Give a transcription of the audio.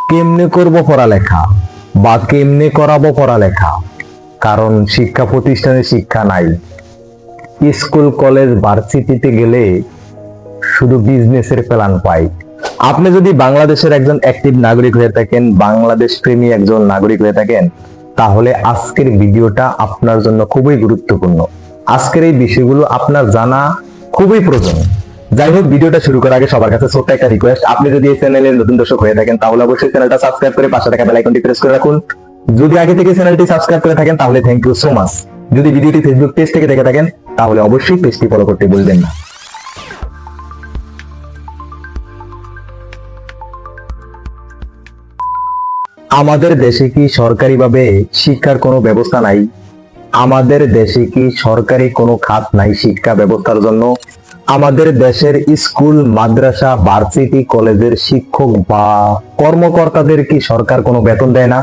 কেমনে করব পড়ালেখা বা কেমনে করাবো পড়ালেখা, কারণ শিক্ষা প্রতিষ্ঠানে শিক্ষা নাই। স্কুল কলেজ ভার্সিটিতে গেলে শুধু বিজনেসের প্ল্যান পাই। আপনি যদি বাংলাদেশের একজন অ্যাক্টিভ নাগরিক হয়ে থাকেন, বাংলাদেশ প্রেমী একজন নাগরিক হয়ে থাকেন, তাহলে আজকের ভিডিওটা আপনার জন্য খুবই গুরুত্বপূর্ণ। আজকের এই বিষয়গুলো আপনার জানা খুবই প্রয়োজন। যাই হোক, ভিডিওটা শুরু করার আগে সবার কাছে ছোট্ট একটা রিকোয়েস্ট, আপনি যদি এই চ্যানেলের নতুন দর্শক হয়ে থাকেন তাহলে অবশ্যই চ্যানেলটা সাবস্ক্রাইব করে পাশে থাকা বেল আইকনটি প্রেস করে রাখুন। যদি আগে থেকে চ্যানেলটি সাবস্ক্রাইব করে থাকেন তাহলে থ্যাংক ইউ সো মাচ। যদি ভিডিওটি ফেসবুক পেজ থেকে দেখে থাকেন তাহলে অবশ্যই পেজটি ফলো করতে ভুলবেন না। আমাদের দেশে কি সরকারিভাবে শিক্ষার কোনো ব্যবস্থা নাই? আমাদের দেশে কি সরকারি কোনো খাত নাই শিক্ষা ব্যবস্থার জন্য? আমাদের দেশের স্কুল, মাদ্রাসা, ভার্সিটি, কলেজের শিক্ষক বা কর্মকর্তাদের কি সরকার কোনো বেতন দেয় না?